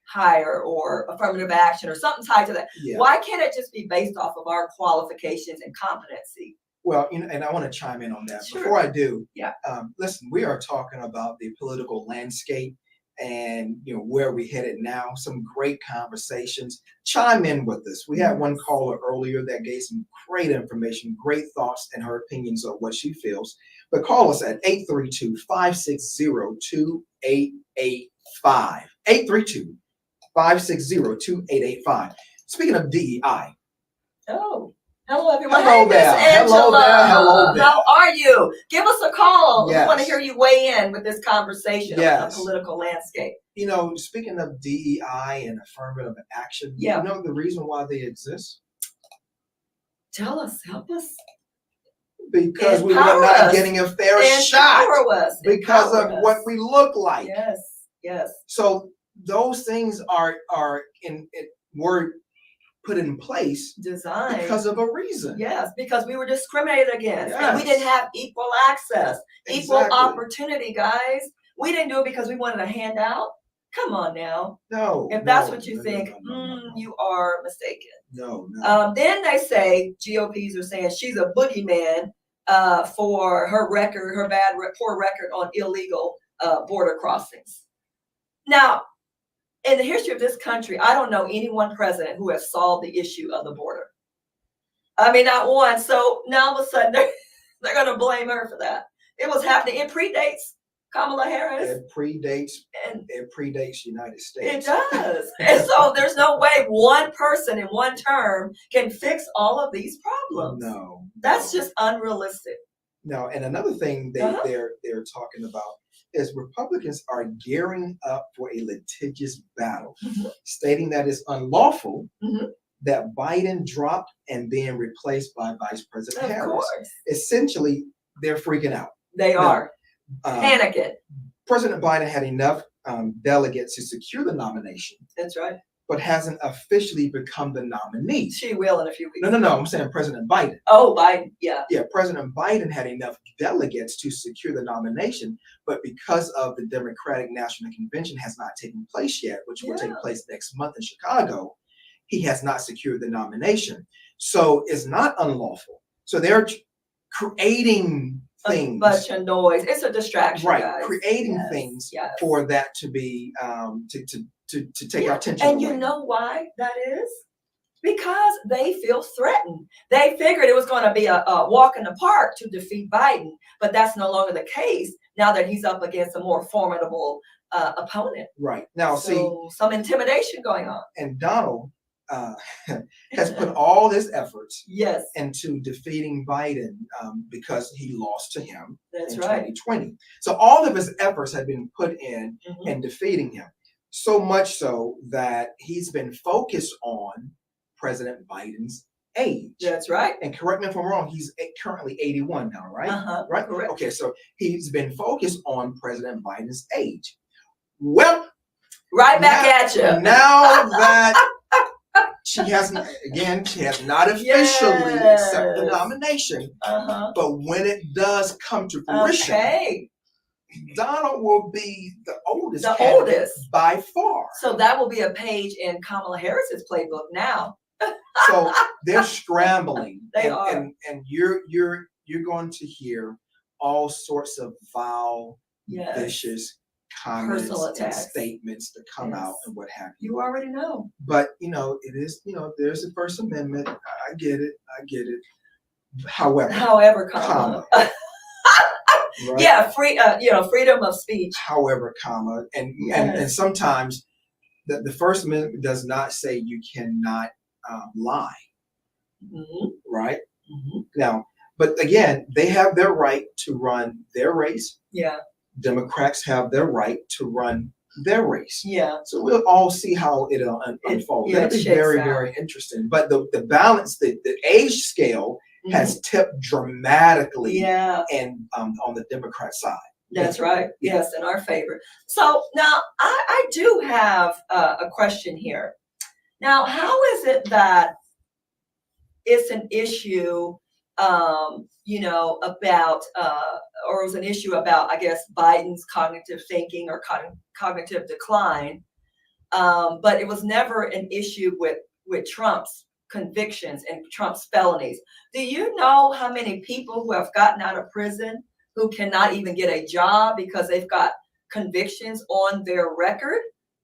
hire or affirmative action or something tied to that. Yeah. Why can't it just be based off of our qualifications and competency? Well, and I want to chime in on that. Sure. Before I do, Yeah. Listen, we are talking about the political landscape, and where we headed now. Some great conversations. Chime in with us. We had one caller earlier that gave some great information, great thoughts, and her opinions of what she feels. But call us at 832-560-2885. 832-560-2885. Speaking of DEI. Oh, hello everyone. Hello Hey, Miss there. Hello Angela. there. Hello there. How are you? Give us a call. We want to Yes. hear you weigh in with this conversation on Yes. the political landscape. Speaking of DEI and affirmative action, Yeah. you know the reason why they exist? Tell us, help us, Because we Empower were not us. getting a fair shot empower us. because empower of us. what we look like. Yes, yes. So those things were put in place Design. because of a reason. Yes, because we were discriminated against and we Yes. didn't have equal access, equal Exactly. opportunity, guys. We didn't do it because we wanted a handout. Come on now. No. If that's no, what you no, think, no. you are mistaken. No. Then they say GOPs are saying she's a boogeyman for her record, her poor record on illegal border crossings. Now, in the history of this country, I don't know any one president who has solved the issue of the border. I mean, not one. So now all of a sudden they're going to blame her for that. It was happening. It predates Kamala Harris. It predates And United it States. does. And so there's no way one person in one term can fix all of these problems. No. That's no. just unrealistic. No, and another thing they're talking about is Republicans are gearing up for a litigious battle, stating that it's unlawful that Biden dropped and being replaced by Vice President Of Harris. course. Essentially, they're freaking out. They are Um, panicking. President Biden had enough delegates to secure the nomination, That's right. but hasn't officially become the nominee. She will in a few weeks. No. I'm saying President Biden. Oh, Biden. Yeah. Yeah, President Biden had enough delegates to secure the nomination, but because of the Democratic National Convention has not taken place yet, which will take Yeah. place next month in Chicago, he has not secured the nomination. So it's not unlawful. So they're creating things, A bunch of noise. It's a distraction, right? guys. Creating Yes, things yes. for that to be to take our attention And away. you know why that is? Because they feel threatened. They figured it was going to be a walk in the park to defeat Biden, but that's no longer the case now that he's up against a more formidable opponent. Right now, So some intimidation going on. and Donald has put all his efforts Yes, into defeating Biden because he lost to him that's in right. 2020. So all of his efforts have been put in Mhm. defeating him. So much so that he's been focused on President Biden's age. That's right. And correct me if I'm wrong, he's currently 81 now, right? Uh-huh. Right? Correct. Okay, so he's been focused on President Biden's age. Well, Right back at you. now that she has not officially accepted the Yes. nomination, Uh-huh. but when it does come to fruition, Okay. Donald will be the oldest The candidate oldest. by far. So that will be a page in Kamala Harris's playbook now. So they're scrambling. They and, are. and you're going to hear all sorts of vile, Yes. vicious comments Personal and attacks. statements to come out Yes. and what have you. You already know. But it is, there's the First Amendment. I get it. However, However, comma. right? Yeah, freedom of speech. However, and Yes. sometimes the First Amendment does not say you cannot lie, Mhm. right? Mhm. Now, but again, they have their right to run their race. Yeah, Democrats have their right to run their race. yeah. So we'll all see how it'll unfold. yeah, That'll it be shakes very, out. very interesting. But the balance, the age scale has tipped dramatically Yeah, and on the Democrat side. that's right. Yeah. Yes, in our favor. So now I do have a question here. Now, how is it that it's an issue, about, or it was an issue about, I guess, Biden's cognitive thinking or cognitive decline, but it was never an issue with Trump's convictions and Trump's felonies. Do you know how many people who have gotten out of prison who cannot even get a job because they've got convictions on their record.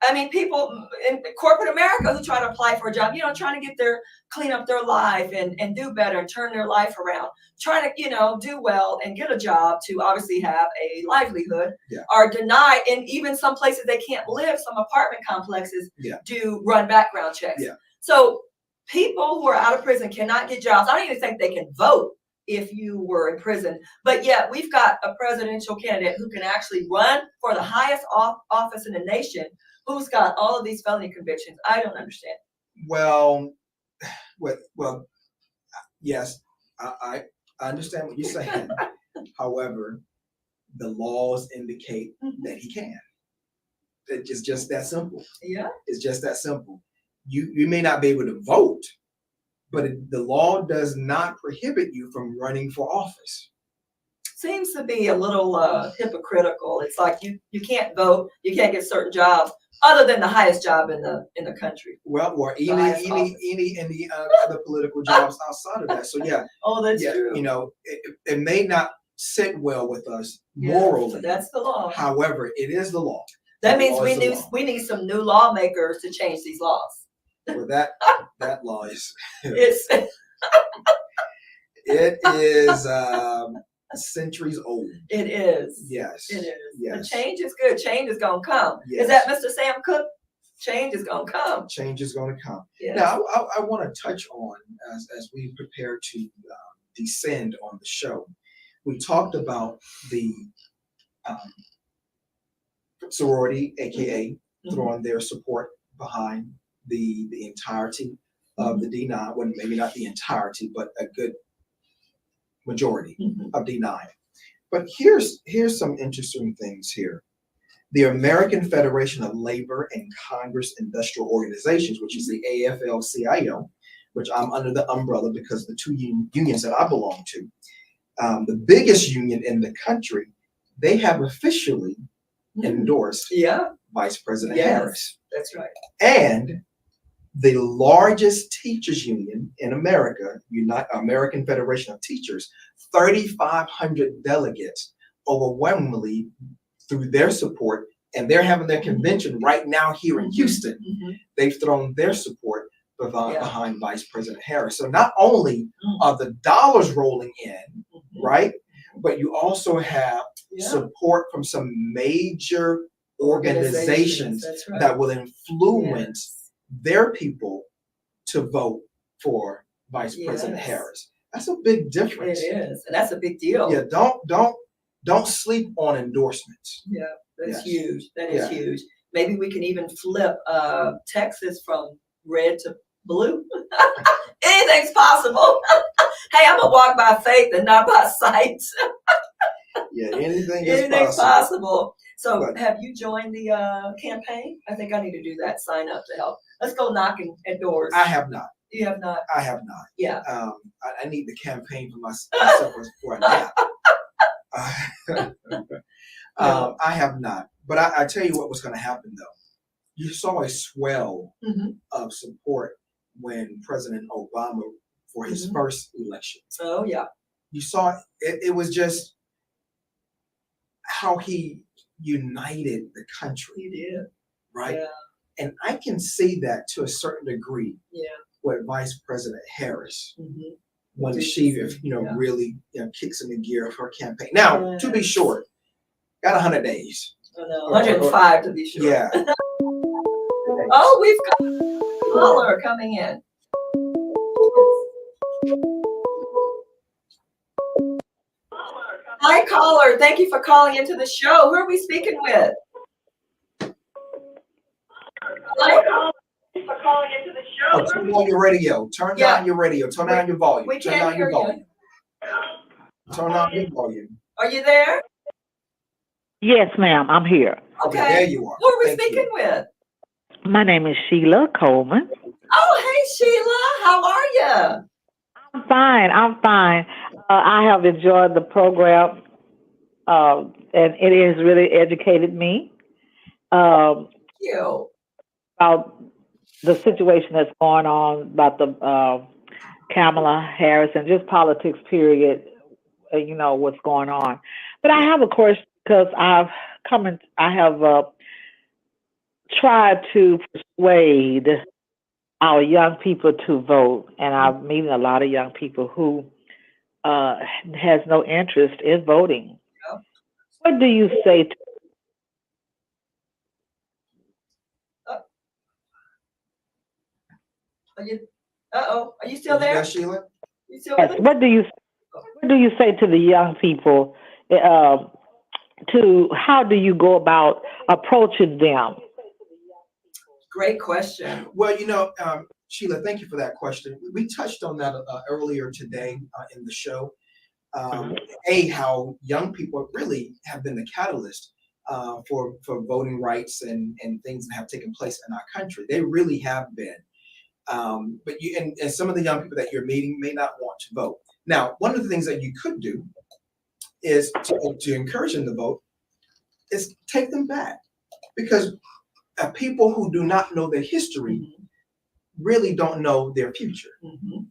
I mean, people in corporate America who try to apply for a job, trying to clean up their life and do better and turn their life around, trying to, do well and get a job to obviously have a livelihood, Yeah. are denied. And even some places they can't live, some apartment complexes do run background checks. Yeah. So people who are out of prison cannot get jobs. I don't even think they can vote if you were in prison. But yet we've got a presidential candidate who can actually run for the highest office in the nation, who's got all of these felony convictions. I don't understand. Well, yes, I understand what you're saying. However, the laws indicate that he can. It's just that simple. Yeah. It's just that simple. You may not be able to vote, but the law does not prohibit you from running for office. Seems to be a little hypocritical. It's like you can't vote, you can't get certain jobs other than the highest job in the country. Well, or any other political jobs outside of that. So yeah. Oh, that's yeah, true. It may not sit well with us Yeah, morally. but that's the law. However, it is the law. That The means law is the law. we need some new lawmakers to change these laws. Well, that law is It's it is centuries old. it is. Yes. It is. Yes. The change is good. Change is gonna come. Yes. Is that Mr. Sam Cooke? Change is gonna come. Change is going to come. Yes. Now, I want to touch on as we prepare to descend on the show. We talked about the sorority, aka throwing their support behind the entirety of the D9. Well, maybe not the entirety, but a good majority of D9. But here's some interesting things here. The American Federation of Labor and Congress Industrial Organizations, which is the AFL-CIO, which I'm under the umbrella because the two unions that I belong to, the biggest union in the country, they have officially endorsed Yeah, Vice President Yes. Harris. that's right. And the largest teachers union in America, American Federation of Teachers, 3,500 delegates overwhelmingly through their support, and they're having their convention right now here in Houston. They've thrown their support behind Vice President Harris. So not only are the dollars rolling in, right, but you also have support from some major organizations That's right. that will influence their people to vote for Vice President Yes. Harris. That's a big difference. It is, and that's a big deal. Yeah, don't sleep on endorsements. Yeah, that's Yes. huge. That is Yeah. huge. Maybe we can even flip Texas from red to blue. Anything's possible. Hey, I'm gonna walk by faith and not by sight. Yeah, anything is Anything's possible. possible. So, But- have you joined the campaign? I think I need to do that. Sign up to help. Let's go knocking at doors. I have not. You have not? I have not. Yeah. I need the campaign for myself for a nap. I have not. But I tell you what was going to happen, though. You saw a swell of support when President Obama, for his first election. Oh, yeah. You saw it was just how he united the country, You did. right? Yeah. And I can see that to a certain degree Yeah. with Vice President Harris Mhm. when Did she, you see? you know, Yeah. really, you know, kicks in the gear of her campaign. Now, to be short, got 100 days. Oh, no. 105 to be sure. Yeah. Oh, we've got a caller coming in. Hi, caller. Thank you for calling into the show. Who are we speaking with? Hi, caller. Thank you for calling into the Oh, show. turn on your radio. Turn Yeah. down your radio. Turn down your volume. We Turn can't down your hear you. volume. Turn down your volume. Are you there? Yes, ma'am, I'm here. Okay, there Okay. you are. Who are we Thank you. speaking with? My name is Sheila Coleman. Oh, hey, Sheila. How are you? I'm fine. I'm fine. I have enjoyed the program, and it has really educated me You. about the situation that's going on about the Kamala Harris and just politics, period. You know what's going on. But I have a question because I've tried to persuade our young people to vote, and I'm meeting a lot of young people who has no interest in voting. Yeah. What do you say to Are you still there? Sheila? You still with yes, us? what do you say to the young people to how do you go about approaching them? Great question. Well, Sheila, thank you for that question. We touched on that earlier today in the show. How young people really have been the catalyst for voting rights and things that have taken place in our country. They really have been. But and some of the young people that you're meeting may not want to vote. Now, one of the things that you could do is to encourage them to vote is take them back, because people who do not know their history really don't know their future,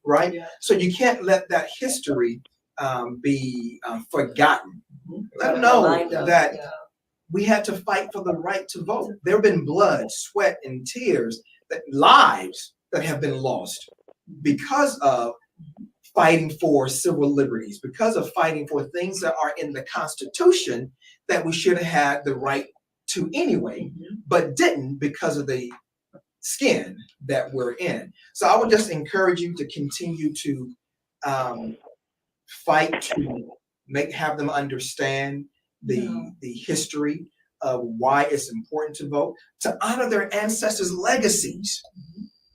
right? Yeah. So you can't let that history be forgotten. Let them Remind know them, that yeah. we had to fight for the right to vote. There have been blood, sweat, and tears, lives that have been lost because of fighting for civil liberties, because of fighting for things that are in the Constitution that we should have had the right to anyway, but didn't because of the skin that we're in. So I would just encourage you to continue to fight to have them understand the history of why it's important to vote, to honor their ancestors' legacies.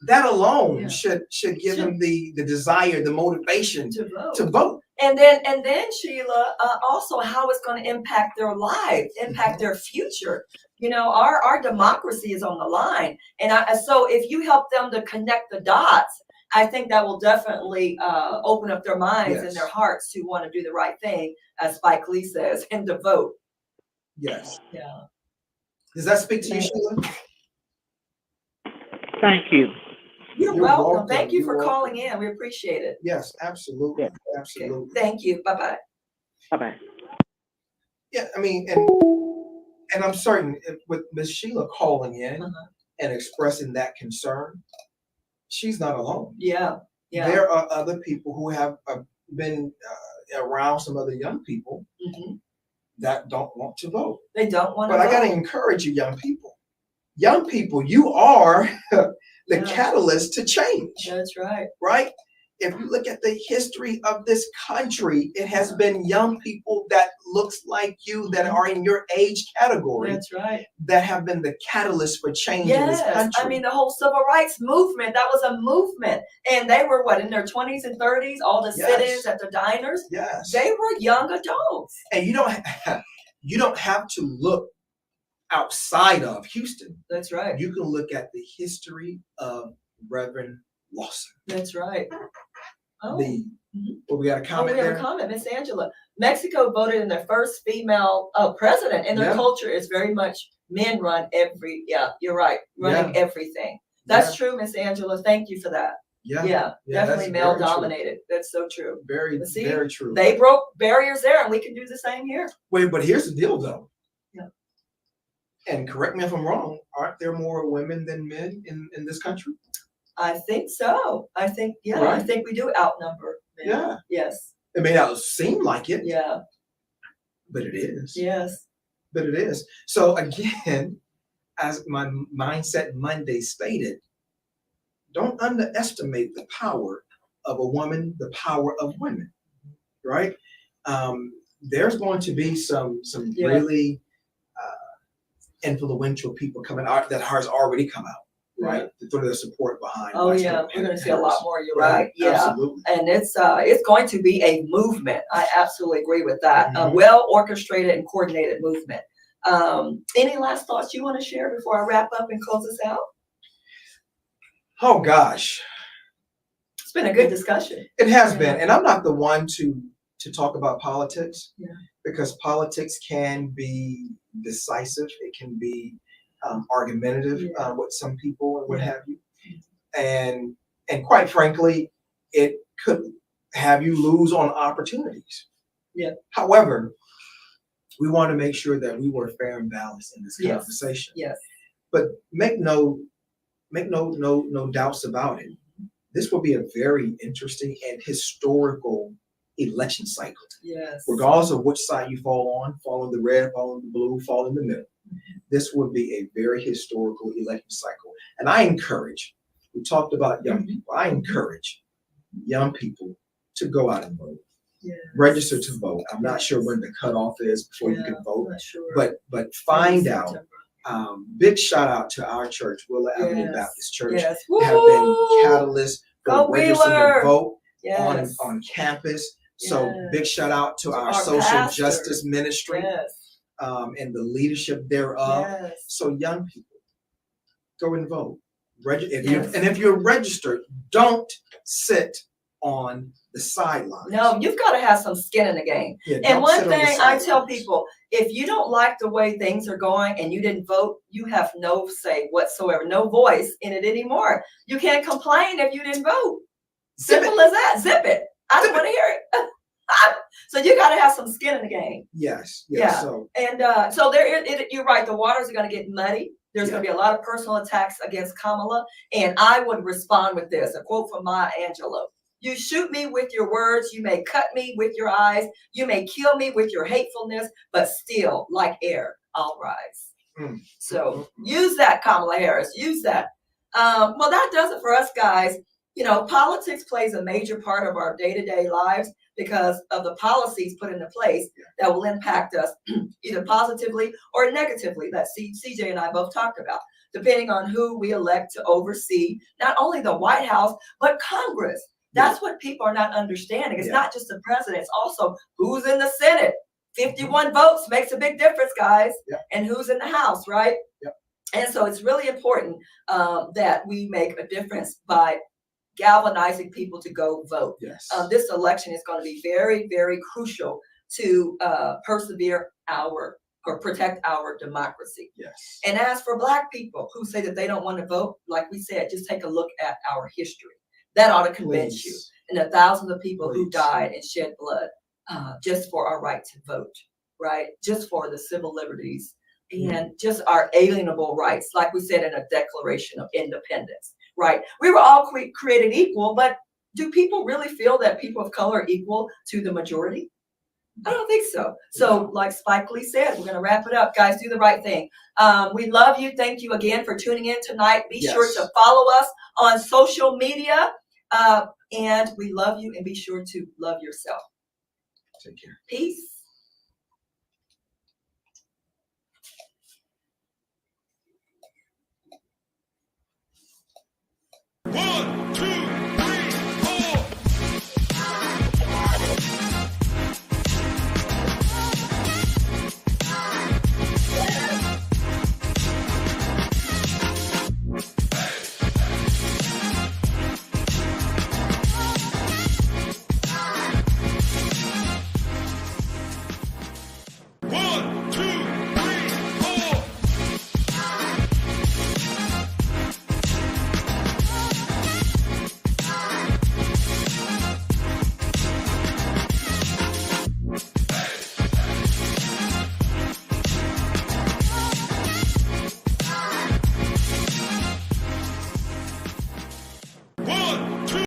That alone should give them the desire, the motivation to vote. And then Sheila, also how it's going to impact their lives, impact their future. Our democracy is on the line, and so if you help them to connect the dots, I think that will definitely open up their minds and their hearts to want to do the right thing, as Spike Lee says, and to vote. Yes. Yeah. Does that speak to you, Sheila? Thank you. You're welcome. Thank you for calling in. We appreciate it. Yes, absolutely. Yeah. Absolutely. Okay. Thank you. Bye-bye. Bye-bye. Yeah, I mean, and I'm certain with Miss Sheila calling in and expressing that concern, she's not alone. Yeah. There are other people who have been around some other young people that don't want to vote. They don't want to But vote. I got to encourage you, young people. Young people, you are the catalyst to change. That's right. Right? If you look at the history of this country, it has been young people that looks like you, that are in your age category, That's right. that have been the catalyst for change in this Yes, country. I mean the whole civil rights movement, that was a movement. And they were in their 20s and 30s, all the sit-ins at the diners. Yes. They were young adults. And you don't have to look outside of Houston. That's right. You can look at the history of Reverend Lawson. That's right. Oh. Well, we got a comment we have there? a comment, Miss Angela. Mexico voted in their first female president, and their culture is very much men run you're right, running everything. That's true, Miss Angela. Thank you for that. Yeah, definitely male dominated. That's so true. Very true. They broke barriers there, and we can do the same here. Wait, but here's the deal, though. Yeah. And correct me if I'm wrong. Aren't there more women than men in this country? I think so. I think Right. I think we do outnumber men. Yeah. Yes. It may not seem like it. Yeah. But it is. Yes. But it is. So again, as my Mindset Monday stated, don't underestimate the power of a woman, the power of women, right? There's going to be some really influential people coming out that has already come out, right? To throw their support behind. Oh yeah, we're going to see a lot more. You're right. Yeah, absolutely. And it's going to be a movement. I absolutely agree with that. A Mhm. well orchestrated and coordinated movement. Any last thoughts you want to share before I wrap up and close this out? Oh gosh, It's been a good discussion. it has Yeah. been, and I'm not the one to talk about politics, Yeah. because politics can be decisive. It can be argumentative with some people and what have you, and quite frankly, it could have you lose on opportunities. Yeah. However, We want to make sure that we were fair and balanced in this Yes. conversation. Yes. But make no doubts about it. This will be a very interesting and historical election cycle. Yes. Regardless of which side you fall in the red, fall in the blue, fall in the middle. This would be a very historical election cycle. And I encourage, we talked about young people, I encourage young people to go out and vote. Yes. Register to vote. I'm not sure when the cutoff is before you can vote, I'm not sure. but find Maybe out. September. Big shout out to our church, Willa Avenue Yes. Baptist Church. Yes. They have been Woo! catalysts Go for registering Wheeler! to vote Yes. on campus. So Yes. big shout out to our Our social pastor. justice ministry Yes. and the leadership thereof. Yes. So young people, go and vote. Yes. If you're registered, don't sit on the sidelines. No, you've got to have some skin in the game. Yeah, And don't one sit on the thing I tell sidelines. people, if you don't like the way things are going and you didn't vote, you have no say whatsoever, no voice in it anymore. You can't complain if you didn't vote. Zip Simple as that. Zip it. I don't want to hear it. So you got to have some skin in the game. Yes. Yeah. So And so you're right. The waters are going to get muddy. There's going to be a lot of personal attacks against Kamala. And I would respond with this, a quote from Maya Angelou. You shoot me with your words. You may cut me with your eyes. You may kill me with your hatefulness, but still, like air, I'll rise. Mm. So use that, Kamala Harris. Use that. Well, that does it for us, guys. You know, politics plays a major part of our day-to-day lives because of the policies put into place that will impact us either positively or negatively that CJ and I both talked about, depending on who we elect to oversee not only the White House, but Congress. That's what people are not understanding. It's not just the president, it's also who's in the Senate. 51 votes makes a big difference, guys, and who's in the House, right? Yep. And so it's really important that we make a difference by galvanizing people to go vote. yes. This election is going to be very, very crucial to protect our democracy. Yes. And as for Black people who say that they don't want to vote, like we said, just take a look at our history. That ought to convince you. And the thousands of people who died and shed blood just for our right to vote, right? Just for the civil liberties and just our alienable rights, like we said in a Declaration of Independence, right? We were all created equal, but do people really feel that people of color are equal to the majority? I don't think so. So like Spike Lee said, we're going to wrap it up. Guys, do the right thing. We love you. Thank you again for tuning in tonight. Be sure to follow us on social media. And we love you, and be sure to love yourself. Take care. Peace. One.